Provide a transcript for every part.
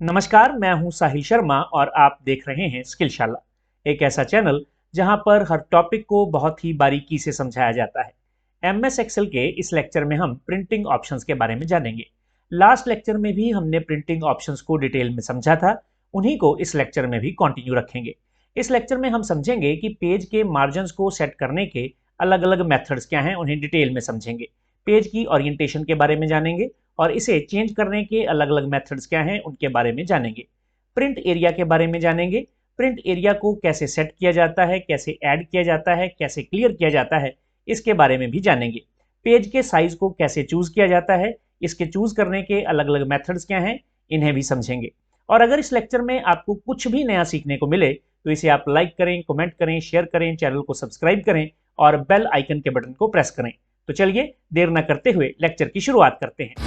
नमस्कार, मैं हूं साहिल शर्मा और आप देख रहे हैं स्किलशाला, एक ऐसा चैनल जहां पर हर टॉपिक को बहुत ही बारीकी से समझाया जाता है। एमएस एक्सेल के इस लेक्चर में हम प्रिंटिंग ऑप्शंस के बारे में जानेंगे। लास्ट लेक्चर में भी हमने प्रिंटिंग ऑप्शंस को डिटेल में समझा था, उन्हीं को इस लेक्चर में भी कंटिन्यू रखेंगे। इस लेक्चर में हम समझेंगे कि पेज के मार्जिन्स को सेट करने के अलग अलग मेथड्स क्या हैं, उन्हें डिटेल में समझेंगे। पेज की ओरिएंटेशन के बारे में जानेंगे और इसे चेंज करने के अलग अलग मेथड्स क्या हैं उनके बारे में जानेंगे। प्रिंट एरिया के बारे में जानेंगे। प्रिंट एरिया को कैसे सेट किया जाता है, कैसे ऐड किया जाता है, कैसे क्लियर किया जाता है, इसके बारे में भी जानेंगे। पेज के साइज को कैसे चूज किया जाता है, इसके चूज करने के अलग अलग मेथड्स क्या हैं, इन्हें भी समझेंगे। और अगर इस लेक्चर में आपको कुछ भी नया सीखने को मिले तो इसे आप लाइक करें, कमेंट करें, शेयर करें, चैनल को सब्सक्राइब करें और बेल आइकन के बटन को प्रेस करें। तो चलिए देर न करते हुए लेक्चर की शुरुआत करते हैं।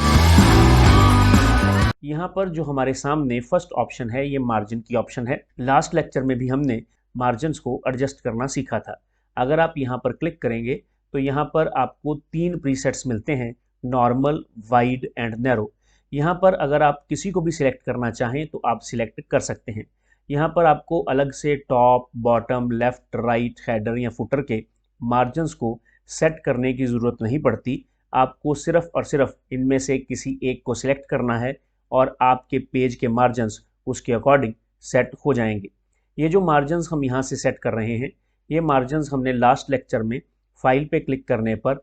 यहाँ पर जो हमारे सामने फर्स्ट ऑप्शन है ये मार्जिन की ऑप्शन है। लास्ट लेक्चर में भी हमने मार्जिन्स को एडजस्ट करना सीखा था। अगर आप यहाँ पर क्लिक करेंगे तो यहाँ पर आपको 3 प्रीसेट्स मिलते हैं, नॉर्मल, वाइड एंड नैरो। यहाँ पर अगर आप किसी को भी सिलेक्ट करना चाहें तो आप सिलेक्ट कर सकते हैं। यहाँ पर आपको अलग से top, bottom, left, right, header या फुटर के मार्जिन्स को सेट करने की ज़रूरत नहीं पड़ती। आपको सिर्फ और सिर्फ इनमें से किसी एक को सिलेक्ट करना है और आपके पेज के मार्जिन्स उसके अकॉर्डिंग सेट हो जाएंगे। ये जो मार्जिन्स हम यहाँ से सेट कर रहे हैं, ये मार्जिन्स हमने लास्ट लेक्चर में फाइल पे क्लिक करने पर,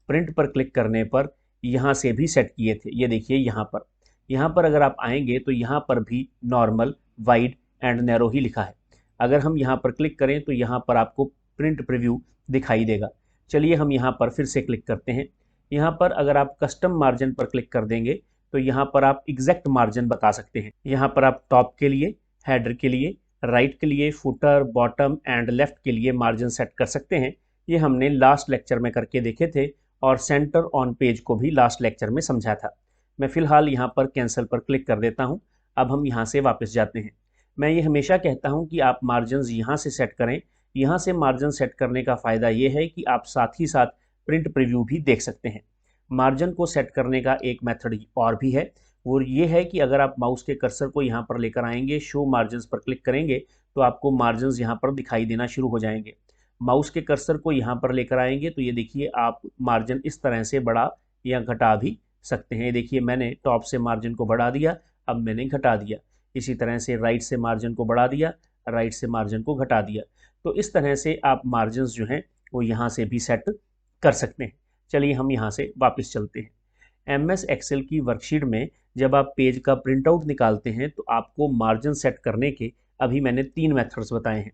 प्रिंट पर क्लिक करने पर यहाँ से भी सेट किए थे। ये देखिए यहाँ पर अगर आप आएंगे तो यहाँ पर भी नॉर्मल, वाइड एंड नैरो ही लिखा है। अगर हम यहाँ पर क्लिक करें तो यहाँ पर आपको प्रिंट प्रीव्यू दिखाई देगा। चलिए हम यहाँ पर फिर से क्लिक करते हैं। यहाँ पर अगर आप कस्टम मार्जिन पर क्लिक कर देंगे तो यहाँ पर आप एग्जैक्ट मार्जिन बता सकते हैं। यहाँ पर आप टॉप के लिए, हेडर के लिए, राइट के लिए, फुटर, बॉटम एंड लेफ्ट के लिए मार्जिन सेट कर सकते हैं। ये हमने लास्ट लेक्चर में करके देखे थे और सेंटर ऑन पेज को भी लास्ट लेक्चर में समझा था। मैं फिलहाल यहाँ पर कैंसिल पर क्लिक कर देता हूँ। अब हम यहाँ से वापस जाते हैं। मैं ये हमेशा कहता हूँ कि आप मार्जिन यहाँ से सेट करें। यहाँ से मार्जिन सेट करने का फ़ायदा ये है कि आप साथ ही साथ प्रिंट प्रीव्यू भी देख सकते हैं। मार्जिन को सेट करने का एक मेथड और भी है, वो ये है कि अगर आप माउस के कर्सर को यहाँ पर लेकर आएंगे, शो मार्जिन्स पर क्लिक करेंगे तो आपको मार्जिन्स यहाँ पर दिखाई देना शुरू हो जाएंगे। माउस के कर्सर को यहाँ पर लेकर आएंगे तो ये देखिए आप मार्जिन इस तरह से बढ़ा या घटा भी सकते हैं। देखिए मैंने टॉप से मार्जिन को बढ़ा दिया, अब मैंने घटा दिया। इसी तरह से राइट से मार्जिन को बढ़ा दिया, राइट से मार्जिन को घटा दिया। तो इस तरह से आप मार्जिन्स जो हैं वो यहाँ से भी सेट कर सकते हैं। चलिए हम यहाँ से वापस चलते हैं। एमएस एक्सेल की वर्कशीट में जब आप पेज का प्रिंट आउट निकालते हैं तो आपको मार्जिन सेट करने के अभी मैंने 3 मेथड्स बताए हैं।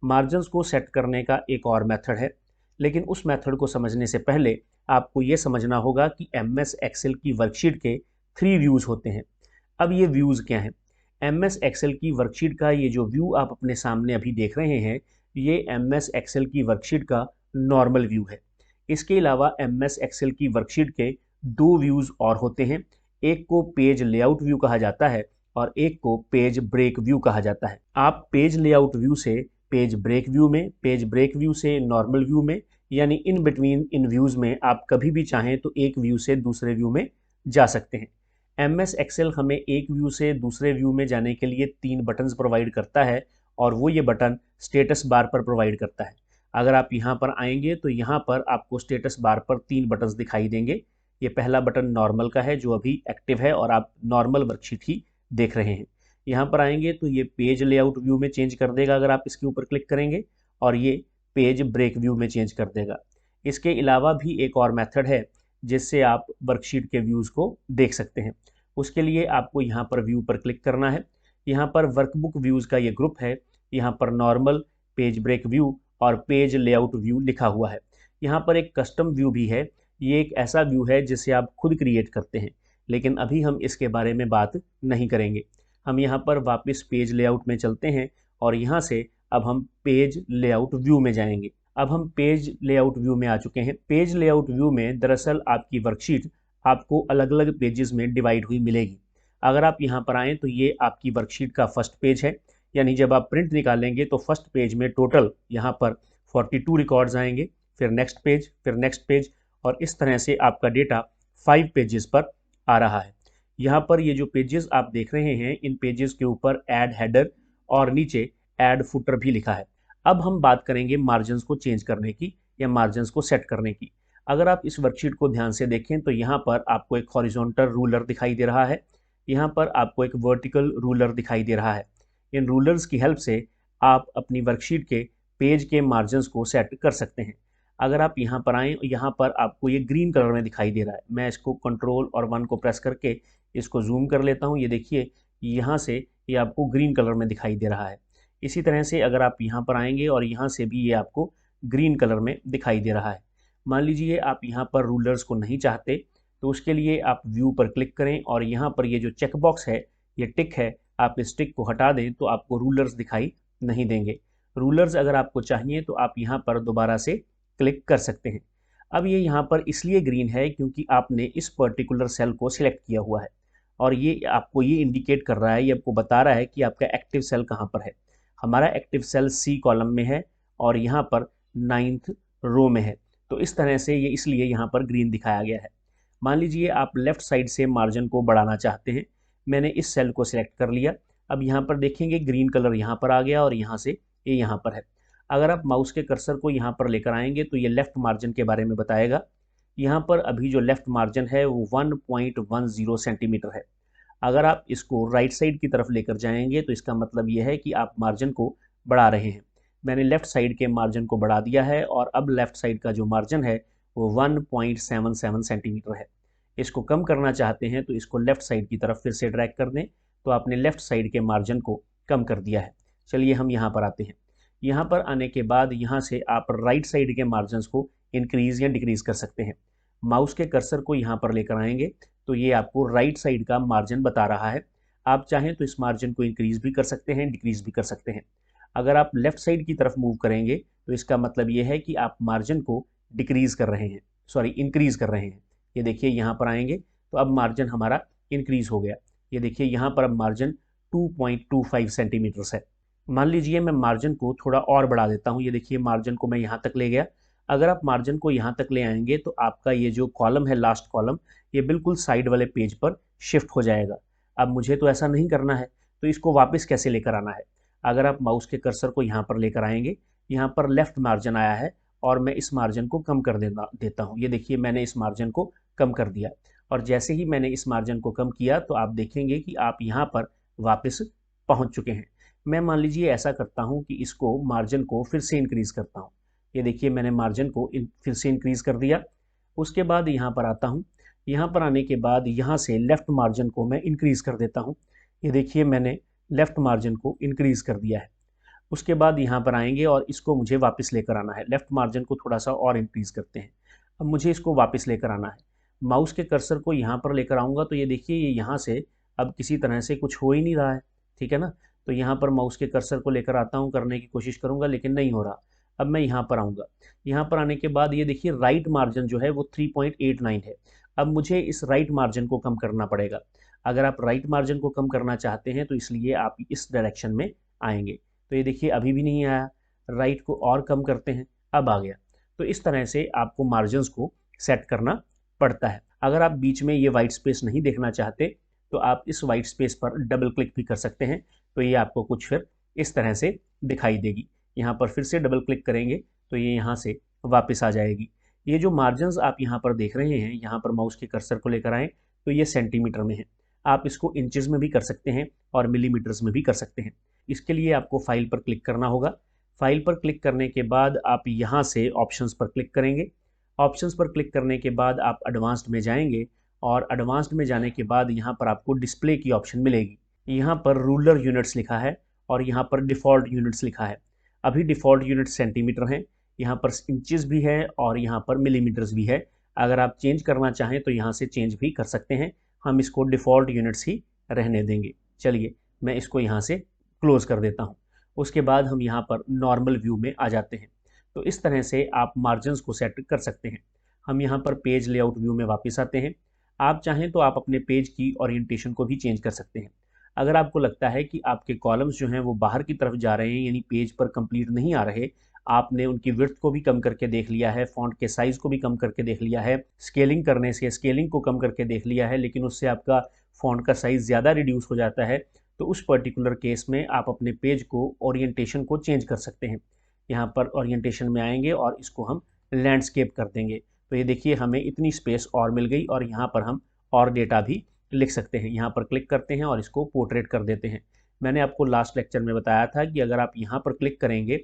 मार्जिन्स को सेट करने का एक और मेथड है, लेकिन उस मेथड को समझने से पहले आपको ये समझना होगा कि एमएस एक्सेल की वर्कशीट के 3 व्यूज़ होते हैं। अब ये व्यूज़ क्या हैं? एमएस एक्सेल की वर्कशीट का ये जो व्यू आप अपने सामने अभी देख रहे हैं, ये एमएस एक्सेल की वर्कशीट का नॉर्मल व्यू है। इसके अलावा एमएस एक्सेल की वर्कशीट के 2 व्यूज़ और होते हैं। एक को पेज लेआउट व्यू कहा जाता है और एक को पेज ब्रेक व्यू कहा जाता है। आप पेज लेआउट व्यू से पेज ब्रेक व्यू में, पेज ब्रेक व्यू से नॉर्मल व्यू में, यानी इन बिटवीन इन व्यूज़ में आप कभी भी चाहें तो एक व्यू से दूसरे व्यू में जा सकते हैं। एमएस एक्सेल हमें एक व्यू से दूसरे व्यू में जाने के लिए 3 बटन्स प्रोवाइड करता है और वो ये बटन स्टेटस बार पर प्रोवाइड करता है। अगर आप यहाँ पर आएंगे तो यहाँ पर आपको स्टेटस बार पर 3 बटन्स दिखाई देंगे। ये पहला बटन नॉर्मल का है जो अभी एक्टिव है और आप नॉर्मल वर्कशीट ही देख रहे हैं। यहाँ पर आएंगे तो ये पेज लेआउट व्यू में चेंज कर देगा अगर आप इसके ऊपर क्लिक करेंगे, और ये पेज ब्रेक व्यू में चेंज कर देगा। इसके अलावा भी एक और मेथड है जिससे आप वर्कशीट के व्यूज़ को देख सकते हैं। उसके लिए आपको यहाँ पर व्यू पर क्लिक करना है। यहाँ पर वर्कबुक व्यूज़ का ये ग्रुप है। यहाँ पर नॉर्मल, पेज ब्रेक व्यू और पेज लेआउट व्यू लिखा हुआ है। यहाँ पर एक कस्टम व्यू भी है। ये एक ऐसा व्यू है जिसे आप खुद क्रिएट करते हैं, लेकिन अभी हम इसके बारे में बात नहीं करेंगे। हम यहाँ पर वापस पेज लेआउट में चलते हैं और यहाँ से अब हम पेज लेआउट व्यू में जाएंगे। अब हम पेज लेआउट व्यू में आ चुके हैं। पेज लेआउट व्यू में दरअसल आपकी वर्कशीट आपको अलग अलग पेजेस में डिवाइड हुई मिलेगी। अगर आप यहाँ पर आएँ तो ये आपकी वर्कशीट का फर्स्ट पेज है, यानी जब आप प्रिंट निकालेंगे तो फर्स्ट पेज में टोटल यहाँ पर 42 रिकॉर्ड्स आएंगे, फिर नेक्स्ट पेज और इस तरह से आपका डेटा 5 पेजेस पर आ रहा है। यहाँ पर ये जो पेजेस आप देख रहे हैं, इन पेजेस के ऊपर ऐड हेडर और नीचे ऐड फुटर भी लिखा है। अब हम बात करेंगे मार्जिन्स को चेंज करने की या मार्जिन्स को सेट करने की। अगर आप इस वर्कशीट को ध्यान से देखें तो यहाँ पर आपको एक हॉरिजॉन्टल रूलर दिखाई दे रहा है, यहाँ पर आपको एक वर्टिकल रूलर दिखाई दे रहा है। इन रूलर्स की हेल्प से आप अपनी वर्कशीट के पेज के मार्जिन्स को सेट कर सकते हैं। अगर आप यहाँ पर आएँ, यहाँ पर आपको ये ग्रीन कलर में दिखाई दे रहा है। मैं इसको कंट्रोल और 1 को प्रेस करके इसको जूम कर लेता हूँ। ये देखिए, यहाँ से ये आपको ग्रीन कलर में दिखाई दे रहा है। इसी तरह से अगर आप यहाँ पर आएंगे और यहाँ से भी ये आपको ग्रीन कलर में दिखाई दे रहा है। मान लीजिए आप यहाँ पर रूलर्स को नहीं चाहते, तो उसके लिए आप व्यू पर क्लिक करें और यहाँ पर ये जो चेक बॉक्स है, ये टिक है, आप इस टिक को हटा दें तो आपको रूलर्स दिखाई नहीं देंगे। रूलर्स अगर आपको चाहिए तो आप यहाँ पर दोबारा से क्लिक कर सकते हैं। अब ये यहाँ पर इसलिए ग्रीन है क्योंकि आपने इस पर्टिकुलर सेल को सिलेक्ट किया हुआ है और ये आपको ये इंडिकेट कर रहा है, ये आपको बता रहा है कि आपका एक्टिव सेल कहाँ पर है। हमारा एक्टिव सेल सी कॉलम में है और यहाँ पर 9th रो में है, तो इस तरह से ये इसलिए यहाँ पर ग्रीन दिखाया गया है। मान लीजिए आप लेफ्ट साइड से मार्जिन को बढ़ाना चाहते हैं। मैंने इस सेल को सिलेक्ट कर लिया। अब यहाँ पर देखेंगे ग्रीन कलर यहाँ पर आ गया और यहाँ से ये यहाँ पर है। अगर आप माउस के कर्सर को यहाँ पर लेकर आएंगे तो ये लेफ्ट मार्जिन के बारे में बताएगा। यहाँ पर अभी जो लेफ्ट मार्जिन है वो 1.10 सेंटीमीटर है। अगर आप इसको राइट साइड की तरफ लेकर जाएंगे तो इसका मतलब ये है कि आप मार्जिन को बढ़ा रहे हैं। मैंने लेफ्ट साइड के मार्जिन को बढ़ा दिया है और अब लेफ्ट साइड का जो मार्जिन है वो 1.77 सेंटीमीटर है। इसको कम करना चाहते हैं तो इसको लेफ्ट साइड की तरफ फिर से ड्रैग कर दें, तो आपने लेफ्ट साइड के मार्जिन को कम कर दिया है। चलिए हम यहाँ पर आते हैं। यहाँ पर आने के बाद यहाँ से आप राइट साइड के मार्जिन को इंक्रीज या डिक्रीज कर सकते हैं। माउस के कर्सर को यहाँ पर लेकर आएंगे तो ये आपको राइट साइड का मार्जिन बता रहा है। आप चाहें तो इस मार्जिन को इंक्रीज भी कर सकते हैं, डिक्रीज भी कर सकते हैं। अगर आप लेफ्ट साइड की तरफ मूव करेंगे तो इसका मतलब ये है कि आप मार्जिन को डिक्रीज कर रहे हैं, सॉरी इंक्रीज कर रहे हैं। ये देखिए यहाँ पर आएंगे तो अब मार्जिन हमारा इंक्रीज हो गया। ये देखिए यहाँ पर अब मार्जिन 2.25 सेंटीमीटर्स है। मान लीजिए मैं मार्जिन को थोड़ा और बढ़ा देता हूँ। ये देखिए मार्जिन को मैं यहाँ तक ले गया। अगर आप मार्जिन को यहाँ तक ले आएंगे तो आपका ये जो कॉलम है, लास्ट कॉलम, ये बिल्कुल साइड वाले पेज पर शिफ्ट हो जाएगा। अब मुझे तो ऐसा नहीं करना है, तो इसको वापस कैसे लेकर आना है। अगर आप माउस के कर्सर को यहाँ पर लेकर आएंगे, यहाँ पर लेफ्ट मार्जिन आया है और मैं इस मार्जिन को कम कर देता हूँ। ये देखिए मैंने इस मार्जिन को कम कर दिया और जैसे ही मैंने इस मार्जिन को कम किया तो आप देखेंगे कि आप यहाँ पर वापस पहुँच चुके हैं। मैं मान लीजिए ऐसा करता हूँ कि इसको मार्जिन को फिर से इंक्रीज़ करता हूँ। ये देखिए मैंने मार्जिन को फिर से इंक्रीज़ कर दिया। उसके बाद यहाँ पर आता हूँ। यहाँ पर आने के बाद यहाँ से लेफ़्ट मार्जिन को मैं इंक्रीज़ कर देता हूँ। ये देखिए मैंने लेफ़्ट मार्जिन को इंक्रीज़ कर दिया है। उसके बाद यहाँ पर आएंगे और इसको मुझे वापस लेकर आना है। लेफ़्ट मार्जिन को थोड़ा सा और इंक्रीज़ करते हैं। अब मुझे इसको वापस लेकर आना है। माउस के कर्सर को यहाँ पर लेकर आऊँगा तो ये देखिए ये यहाँ से अब किसी तरह से कुछ हो ही नहीं रहा है, ठीक है ना। तो यहाँ पर माउस के कर्सर को लेकर आता हूँ, करने की कोशिश करूँगा लेकिन नहीं हो रहा। अब मैं यहाँ पर आऊँगा। यहाँ पर आने के बाद ये देखिए राइट मार्जिन जो है वो 3.89 है। अब मुझे इस राइट मार्जिन को कम करना पड़ेगा। अगर आप राइट मार्जिन को कम करना चाहते हैं तो इसलिए आप इस डायरेक्शन में आएंगे। तो ये देखिए अभी भी नहीं आया। राइट को और कम करते हैं, अब आ गया। तो इस तरह से आपको मार्जिन्स को सेट करना पड़ता है। अगर आप बीच में ये वाइट स्पेस नहीं देखना चाहते तो आप इस वाइट स्पेस पर डबल क्लिक भी कर सकते हैं, तो ये आपको कुछ फिर इस तरह से दिखाई देगी। यहाँ पर फिर से डबल क्लिक करेंगे तो ये यहाँ से वापस आ जाएगी। ये जो मार्जिन्स आप यहाँ पर देख रहे हैं, यहाँ पर माउस के कर्सर को लेकर आएँ तो ये सेंटीमीटर में है। आप इसको इंचेस में भी कर सकते हैं और मिलीमीटर्स में भी कर सकते हैं। इसके लिए आपको फाइल पर क्लिक करना होगा। फाइल पर क्लिक करने के बाद आप यहाँ से ऑप्शंस पर क्लिक करेंगे। ऑप्शंस पर क्लिक करने के बाद आप एडवांस्ड में जाएंगे और एडवांस्ड में जाने के बाद यहाँ पर आपको डिस्प्ले की ऑप्शन मिलेगी। यहाँ पर रूलर यूनिट्स लिखा है और यहाँ पर डिफ़ॉल्ट यूनिट्स लिखा है। अभी डिफ़ॉल्ट यूनिट सेंटीमीटर हैं, यहाँ पर इंचेस भी है और यहाँ पर मिलीमीटर्स भी है। अगर आप चेंज करना चाहें तो यहाँ से चेंज भी कर सकते हैं। हम इसको डिफ़ॉल्ट यूनिट्स ही रहने देंगे। चलिए मैं इसको यहाँ से क्लोज़ कर देता हूँ। उसके बाद हम यहाँ पर नॉर्मल व्यू में आ जाते हैं। तो इस तरह से आप मार्जिन्स को सेट कर सकते हैं। हम यहाँ पर पेज लेआउट व्यू में वापस आते हैं। आप चाहें तो आप अपने पेज की ओरिएंटेशन को भी चेंज कर सकते हैं। अगर आपको लगता है कि आपके कॉलम्स जो हैं वो बाहर की तरफ जा रहे हैं, यानी पेज पर कंप्लीट नहीं आ रहे, आपने उनकी विड्थ को भी कम करके देख लिया है, फ़ॉन्ट के साइज़ को भी कम करके देख लिया है, स्केलिंग करने से स्केलिंग को कम करके देख लिया है, लेकिन उससे आपका फ़ॉन्ट का साइज़ ज़्यादा रिड्यूस हो जाता है, तो उस पर्टिकुलर केस में आप अपने पेज को ओरिएंटेशन को चेंज कर सकते हैं। यहाँ पर ओरिएंटेशन में आएंगे और इसको हम लैंडस्केप कर देंगे। तो ये देखिए हमें इतनी स्पेस और मिल गई और यहाँ पर हम और डेटा भी लिख सकते हैं। यहाँ पर क्लिक करते हैं और इसको पोर्ट्रेट कर देते हैं। मैंने आपको लास्ट लेक्चर में बताया था कि अगर आप यहाँ पर क्लिक करेंगे,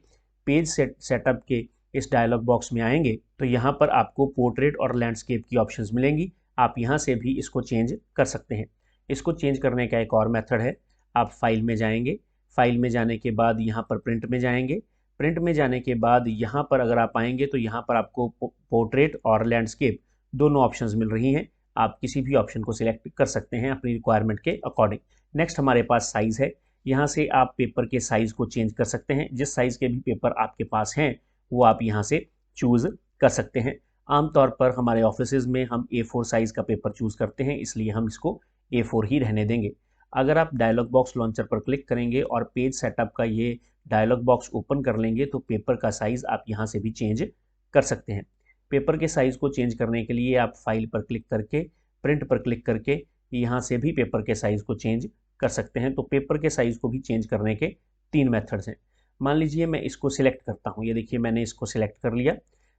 पेज सेटअप के इस डायलॉग बॉक्स में आएंगे, तो यहाँ पर आपको पोर्ट्रेट और लैंडस्केप की ऑप्शंस मिलेंगी। आप यहाँ से भी इसको चेंज कर सकते हैं। इसको चेंज करने का एक और मेथड है, आप फाइल में जाएंगे, फाइल में जाने के बाद यहाँ पर प्रिंट में जाएंगे, प्रिंट में जाने के बाद यहाँ पर अगर आप आएंगे तो यहाँ पर आपको पोर्ट्रेट और लैंडस्केप दोनों ऑप्शंस मिल रही हैं। आप किसी भी ऑप्शन को सिलेक्ट कर सकते हैं अपनी रिक्वायरमेंट के अकॉर्डिंग। नेक्स्ट हमारे पास साइज़ है। यहाँ से आप पेपर के साइज़ को चेंज कर सकते हैं। जिस साइज़ के भी पेपर आपके पास हैं वो आप यहाँ से चूज़ कर सकते हैं। आमतौर पर हमारे ऑफिसेज़ में हम A4 साइज़ का पेपर चूज़ करते हैं, इसलिए हम इसको A4 ही रहने देंगे। अगर आप डायलॉग बॉक्स लॉन्चर पर क्लिक करेंगे और पेज सेटअप का ये डायलॉग बॉक्स ओपन कर लेंगे तो पेपर का साइज़ आप यहाँ से भी चेंज कर सकते हैं। पेपर के साइज़ को चेंज करने के लिए आप फाइल पर क्लिक करके, प्रिंट पर क्लिक करके यहाँ से भी पेपर के साइज़ को चेंज कर सकते हैं। तो पेपर के साइज़ को भी चेंज करने के 3 मेथड्स हैं। मान लीजिए मैं इसको सिलेक्ट करता हूँ, ये देखिए मैंने इसको सिलेक्ट कर लिया।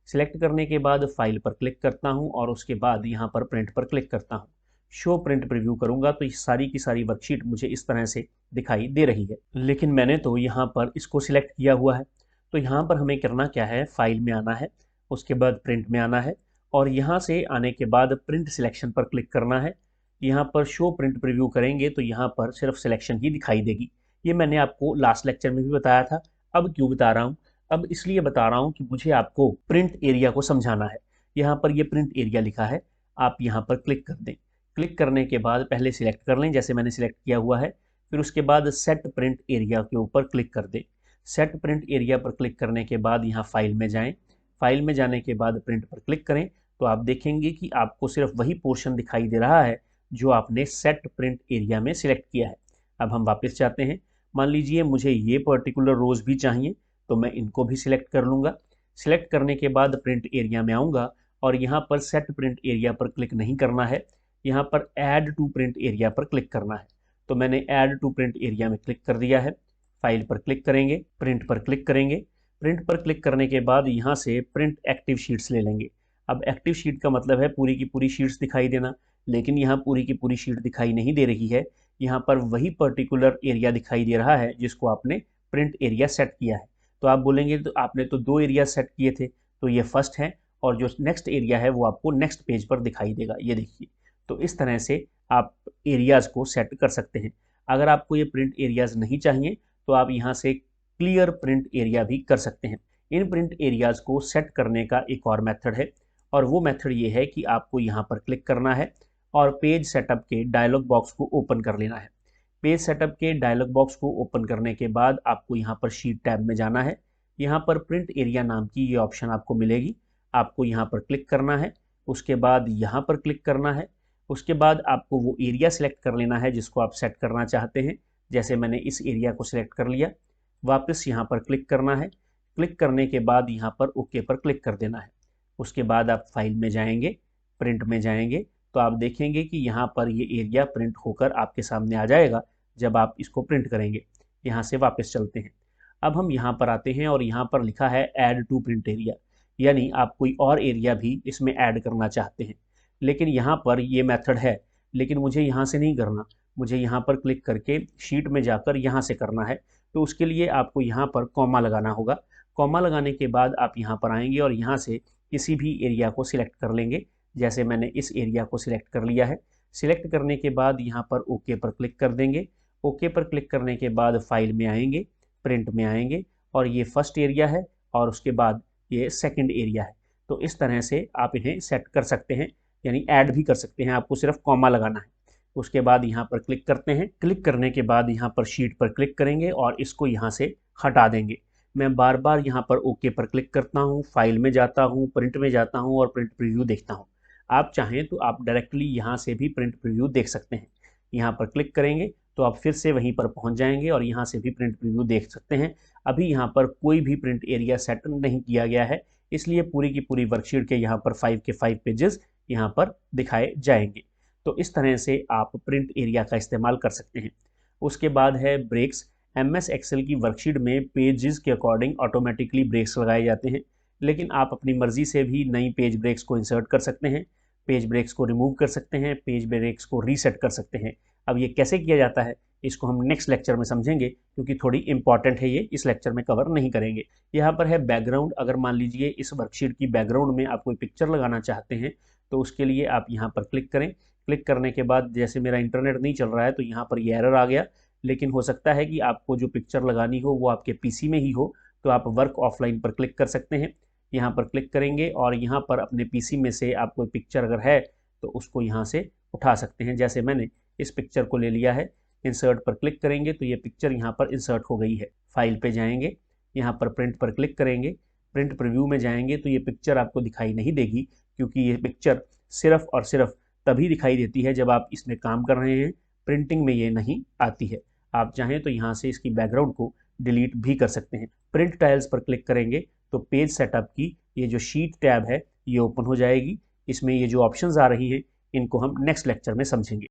सिलेक्ट करने के बाद फाइल पर क्लिक करता हूँ और उसके बाद यहाँ पर प्रिंट पर क्लिक करता हूँ। शो प्रिंट प्रीव्यू करूंगा तो ये सारी की सारी वर्कशीट मुझे इस तरह से दिखाई दे रही है, लेकिन मैंने तो यहाँ पर इसको सिलेक्ट किया हुआ है। तो यहाँ पर हमें करना क्या है, फाइल में आना है, उसके बाद प्रिंट में आना है और यहाँ से आने के बाद प्रिंट सिलेक्शन पर क्लिक करना है। यहाँ पर शो प्रिंट प्रीव्यू करेंगे तो यहाँ पर सिर्फ सिलेक्शन ही दिखाई देगी। ये मैंने आपको लास्ट लेक्चर में भी बताया था। अब क्यों बता रहा हूँ, अब इसलिए बता रहा हूँ कि मुझे आपको प्रिंट एरिया को समझाना है। यहाँ पर ये प्रिंट एरिया लिखा है, आप यहाँ पर क्लिक कर दें। क्लिक करने के बाद पहले सिलेक्ट कर लें जैसे मैंने सिलेक्ट किया हुआ है, फिर उसके बाद सेट प्रिंट एरिया के ऊपर क्लिक कर दें। सेट प्रिंट एरिया पर क्लिक करने के बाद यहाँ फाइल में जाएं, फाइल में जाने के बाद प्रिंट पर क्लिक करें तो आप देखेंगे कि आपको सिर्फ वही पोर्शन दिखाई दे रहा है जो आपने सेट प्रिंट एरिया में सिलेक्ट किया है। अब हम वापस जाते हैं। मान लीजिए मुझे ये पर्टिकुलर रोज भी चाहिए तो मैं इनको भी सिलेक्ट कर लूँगा। सिलेक्ट करने के बाद प्रिंट एरिया में आऊँगा और यहाँ पर सेट प्रिंट एरिया पर क्लिक नहीं करना है, यहाँ पर ऐड टू प्रिंट एरिया पर क्लिक करना है। तो मैंने ऐड टू प्रिंट एरिया में क्लिक कर दिया है। फाइल पर क्लिक करेंगे, प्रिंट पर क्लिक करेंगे। प्रिंट पर क्लिक करने के बाद यहाँ से प्रिंट एक्टिव शीट्स ले लेंगे। अब एक्टिव शीट का मतलब है पूरी की पूरी शीट्स दिखाई देना, लेकिन यहाँ पूरी की पूरी शीट दिखाई नहीं दे रही है। यहाँ पर वही पर्टिकुलर एरिया दिखाई दे रहा है जिसको आपने प्रिंट एरिया सेट किया है। तो आप बोलेंगे तो आपने तो 2 एरिया सेट किए थे, तो ये फर्स्ट है और जो नेक्स्ट एरिया है वो आपको नेक्स्ट पेज पर दिखाई देगा, ये देखिए। तो इस तरह से आप एरियाज़ को सेट कर सकते हैं। अगर आपको ये प्रिंट एरियाज़ नहीं चाहिए तो आप यहाँ से क्लियर प्रिंट एरिया भी कर सकते हैं। इन प्रिंट एरियाज़ को सेट करने का एक और मेथड है और वो मेथड ये है कि आपको यहाँ पर क्लिक करना है और पेज सेटअप के डायलॉग बॉक्स को ओपन कर लेना है। पेज सेटअप के डायलॉग बॉक्स को ओपन करने के बाद आपको यहाँ पर शीट टैब में जाना है। यहाँ पर प्रिंट एरिया नाम की ये ऑप्शन आपको मिलेगी, आपको यहाँ पर क्लिक करना है, उसके बाद यहाँ पर क्लिक करना है। उसके बाद आपको वो एरिया सेलेक्ट कर लेना है जिसको आप सेट करना चाहते हैं। जैसे मैंने इस एरिया को सिलेक्ट कर लिया, वापस यहाँ पर क्लिक करना है। क्लिक करने के बाद यहाँ पर ओके पर क्लिक कर देना है। उसके बाद आप फाइल में जाएंगे, प्रिंट में जाएंगे तो आप देखेंगे कि यहाँ पर ये एरिया प्रिंट होकर आपके सामने आ जाएगा जब आप इसको प्रिंट करेंगे। यहाँ से वापस चलते हैं। अब हम यहाँ पर आते हैं और यहाँ पर लिखा है ऐड टू प्रिंट एरिया, यानी आप कोई और एरिया भी इसमें ऐड करना चाहते हैं। लेकिन यहाँ पर ये मेथड है, लेकिन मुझे यहाँ से नहीं करना, मुझे यहाँ पर क्लिक करके शीट में जाकर यहाँ से करना है। तो उसके लिए आपको यहाँ पर कॉमा लगाना होगा। कॉमा लगाने के बाद आप यहाँ पर आएंगे और यहाँ से किसी भी एरिया को सिलेक्ट कर लेंगे। जैसे मैंने इस एरिया को सिलेक्ट कर लिया है। सिलेक्ट करने के बाद यहाँ पर ओके पर क्लिक कर देंगे। ओके पर क्लिक करने के बाद फाइल में आएंगे, प्रिंट में आएंगे और ये फर्स्ट एरिया है और उसके बाद ये सेकंड एरिया है। तो इस तरह से आप इन्हें सेट कर सकते हैं, यानी ऐड भी कर सकते हैं। आपको सिर्फ कॉमा लगाना है। उसके बाद यहाँ पर क्लिक करते हैं। क्लिक करने के बाद यहाँ पर शीट पर क्लिक करेंगे और इसको यहाँ से हटा देंगे। मैं बार बार यहाँ पर ओके पर क्लिक करता हूँ, फाइल में जाता हूँ, प्रिंट में जाता हूँ और प्रिंट प्रीव्यू देखता हूँ। आप चाहें तो आप डायरेक्टली यहाँ से भी प्रिंट प्रीव्यू देख सकते हैं। यहाँ पर क्लिक करेंगे तो आप फिर से वहीं पर पहुँच जाएंगे और यहाँ से भी प्रिंट प्रीव्यू देख सकते हैं। अभी यहाँ पर कोई भी प्रिंट एरिया सेट नहीं किया गया है, इसलिए पूरी की पूरी वर्कशीट के यहाँ पर 5 के 5 पेजेस यहाँ पर दिखाए जाएंगे। तो इस तरह से आप प्रिंट एरिया का इस्तेमाल कर सकते हैं। उसके बाद है ब्रेक्स। MS एक्सेल की वर्कशीट में पेजेस के अकॉर्डिंग ऑटोमेटिकली ब्रेक्स लगाए जाते हैं, लेकिन आप अपनी मर्जी से भी नई पेज ब्रेक्स को इंसर्ट कर सकते हैं, पेज ब्रेक्स को रिमूव कर सकते हैं, पेज ब्रेक्स को रीसेट कर सकते हैं। अब ये कैसे किया जाता है इसको हम नेक्स्ट लेक्चर में समझेंगे, क्योंकि थोड़ी इंपॉर्टेंट है, ये इस लेक्चर में कवर नहीं करेंगे। यहाँ पर है बैकग्राउंड। अगर मान लीजिए इस वर्कशीट की बैकग्राउंड में आप कोई पिक्चर लगाना चाहते हैं तो उसके लिए आप यहाँ पर क्लिक करें। क्लिक करने के बाद जैसे मेरा इंटरनेट नहीं चल रहा है तो यहाँ पर ये एरर आ गया, लेकिन हो सकता है कि आपको जो पिक्चर लगानी हो वो आपके पीसी में ही हो, तो आप वर्क ऑफलाइन पर क्लिक कर सकते हैं। यहाँ पर क्लिक करेंगे और यहाँ पर अपने पीसी में से आप कोई पिक्चर अगर है तो उसको यहाँ से उठा सकते हैं। जैसे मैंने इस पिक्चर को ले लिया है, इंसर्ट पर क्लिक करेंगे तो ये पिक्चर यहाँ पर इंसर्ट हो गई है। फाइल पे जाएंगे, यहाँ पर प्रिंट पर क्लिक करेंगे, प्रिंट प्रीव्यू में जाएंगे तो ये पिक्चर आपको दिखाई नहीं देगी, क्योंकि ये पिक्चर सिर्फ और सिर्फ तभी दिखाई देती है जब आप इसमें काम कर रहे हैं, प्रिंटिंग में ये नहीं आती है। आप चाहें तो यहाँ से इसकी बैकग्राउंड को डिलीट भी कर सकते हैं। प्रिंट टाइल्स पर क्लिक करेंगे तो पेज सेटअप की ये जो शीट टैब है ये ओपन हो जाएगी। इसमें ये जो ऑप्शंस आ रही हैं इनको हम नेक्स्ट लेक्चर में समझेंगे।